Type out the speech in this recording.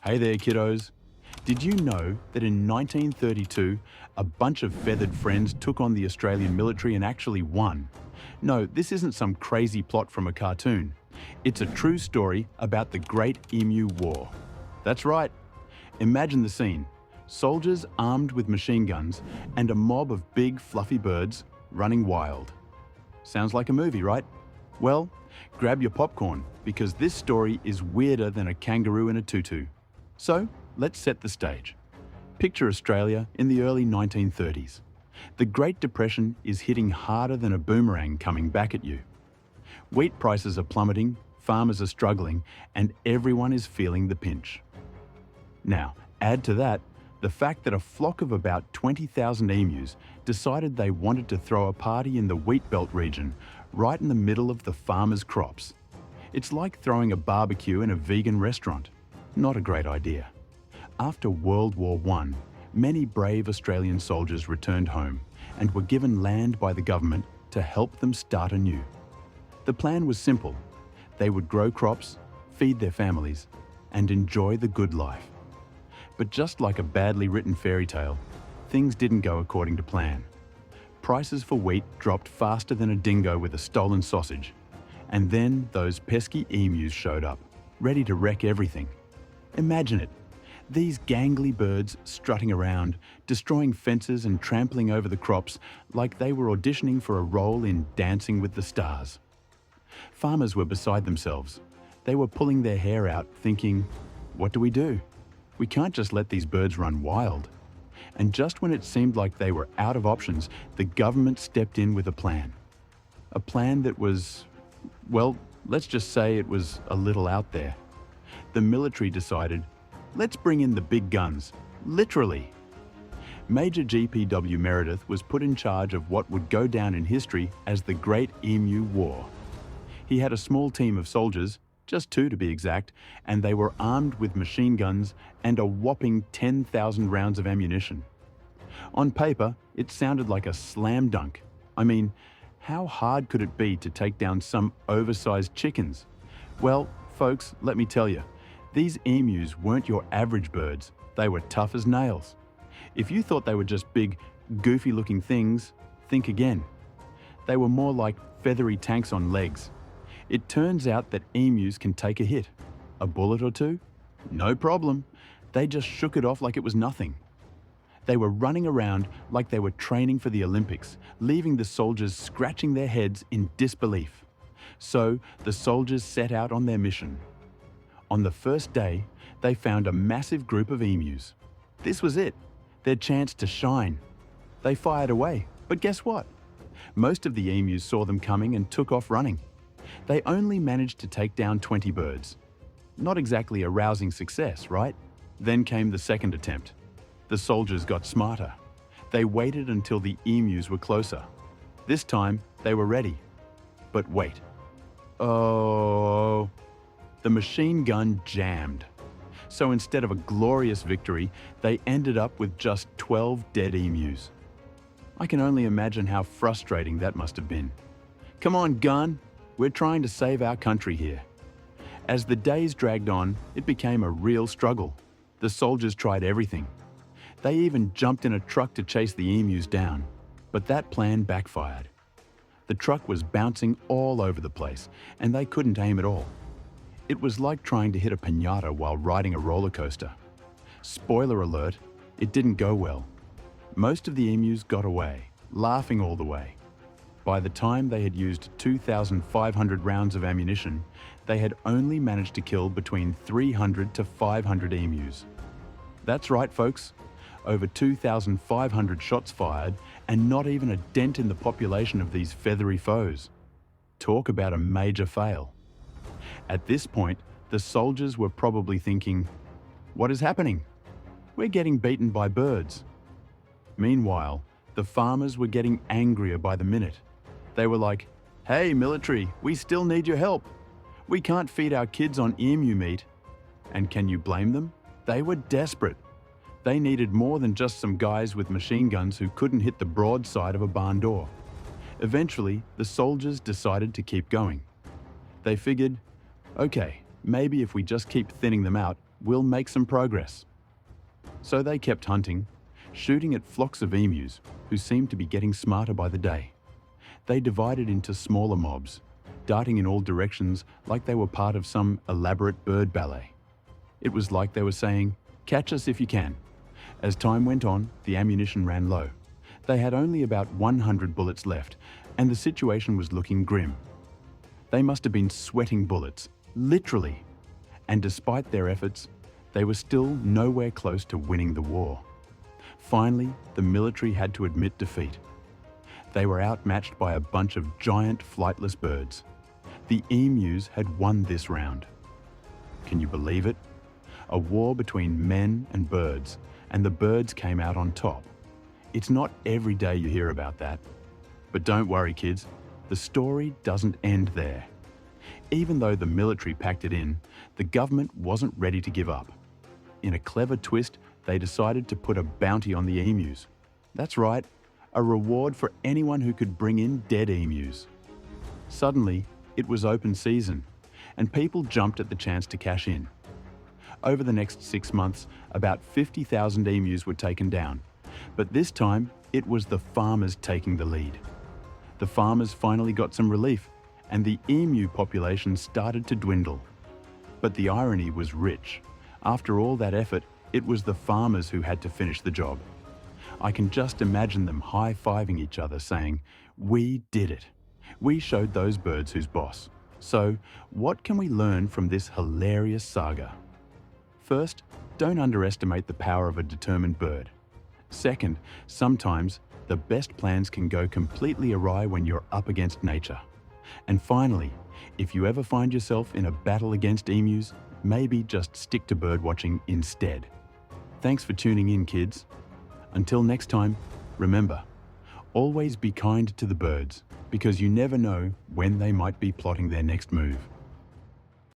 Hey there, kiddos. Did you know that in 1932, a bunch of feathered friends took on the Australian military and actually won? No, this isn't some crazy plot from a cartoon. It's a true story about the Great Emu War. That's right. Imagine the scene. Soldiers armed with machine guns and a mob of big, fluffy birds running wild. Sounds like a movie, right? Well, grab your popcorn, because this story is weirder than a kangaroo in a tutu. So, let's set the stage. Picture Australia in the early 1930s. The Great Depression is hitting harder than a boomerang coming back at you. Wheat prices are plummeting, farmers are struggling, and everyone is feeling the pinch. Now, add to that the fact that a flock of about 20,000 emus decided they wanted to throw a party in the wheat belt region, right in the middle of the farmers' crops. It's like throwing a barbecue in a vegan restaurant. Not a great idea. After World War I, many brave Australian soldiers returned home and were given land by the government to help them start anew. The plan was simple. They would grow crops, feed their families, and enjoy the good life. But just like a badly written fairy tale, things didn't go according to plan. Prices for wheat dropped faster than a dingo with a stolen sausage. And then those pesky emus showed up, ready to wreck everything. Imagine it. These gangly birds strutting around, destroying fences and trampling over the crops like they were auditioning for a role in Dancing with the Stars. Farmers were beside themselves. They were pulling their hair out, thinking, what do? We can't just let these birds run wild. And just when it seemed like they were out of options, the government stepped in with a plan. A plan that was, well, let's just say it was a little out there. The military decided, let's bring in the big guns, literally. Major GPW Meredith was put in charge of what would go down in history as the Great Emu War. He had a small team of soldiers, just 2 to be exact, and they were armed with machine guns and a whopping 10,000 rounds of ammunition. On paper, it sounded like a slam dunk. I mean, how hard could it be to take down some oversized chickens? Well, folks, let me tell you, these emus weren't your average birds. They were tough as nails. If you thought they were just big, goofy-looking things, think again. They were more like feathery tanks on legs. It turns out that emus can take a hit. A bullet or two? No problem. They just shook it off like it was nothing. They were running around like they were training for the Olympics, leaving the soldiers scratching their heads in disbelief. So the soldiers set out on their mission. On the first day, they found a massive group of emus. This was it, their chance to shine. They fired away, but guess what? Most of the emus saw them coming and took off running. They only managed to take down 20 birds. Not exactly a rousing success, right? Then came the second attempt. The soldiers got smarter. They waited until the emus were closer. This time, they were ready. But wait. Oh, the machine gun jammed. So instead of a glorious victory, they ended up with just 12 dead emus. I can only imagine how frustrating that must have been. Come on, gun. We're trying to save our country here. As the days dragged on, it became a real struggle. The soldiers tried everything. They even jumped in a truck to chase the emus down. But that plan backfired. The truck was bouncing all over the place, and they couldn't aim at all. It was like trying to hit a piñata while riding a roller coaster. Spoiler alert, it didn't go well. Most of the emus got away, laughing all the way. By the time they had used 2,500 rounds of ammunition, they had only managed to kill between 300 to 500 emus. That's right, folks. Over 2,500 shots fired, and not even a dent in the population of these feathery foes. Talk about a major fail. At this point, the soldiers were probably thinking, what is happening? We're getting beaten by birds. Meanwhile, the farmers were getting angrier by the minute. They were like, hey, military, we still need your help. We can't feed our kids on emu meat. And can you blame them? They were desperate. They needed more than just some guys with machine guns who couldn't hit the broadside of a barn door. Eventually, the soldiers decided to keep going. They figured, okay, maybe if we just keep thinning them out, we'll make some progress. So they kept hunting, shooting at flocks of emus who seemed to be getting smarter by the day. They divided into smaller mobs, darting in all directions like they were part of some elaborate bird ballet. It was like they were saying, "Catch us if you can." As time went on, the ammunition ran low. They had only about 100 bullets left, and the situation was looking grim. They must have been sweating bullets, literally. And despite their efforts, they were still nowhere close to winning the war. Finally, the military had to admit defeat. They were outmatched by a bunch of giant flightless birds. The emus had won this round. Can you believe it? A war between men and birds, and the birds came out on top. It's not every day you hear about that. But don't worry, kids, the story doesn't end there. Even though the military packed it in, the government wasn't ready to give up. In a clever twist, they decided to put a bounty on the emus. That's right, a reward for anyone who could bring in dead emus. Suddenly, it was open season, and people jumped at the chance to cash in. Over the next 6 months, about 50,000 emus were taken down, but this time it was the farmers taking the lead. The farmers finally got some relief, and the emu population started to dwindle. But the irony was rich. After all that effort, it was the farmers who had to finish the job. I can just imagine them high-fiving each other saying, "We did it. We showed those birds who's boss." So, what can we learn from this hilarious saga? First, don't underestimate the power of a determined bird. Second, sometimes the best plans can go completely awry when you're up against nature. And finally, if you ever find yourself in a battle against emus, maybe just stick to birdwatching instead. Thanks for tuning in, kids. Until next time, remember, always be kind to the birds, because you never know when they might be plotting their next move.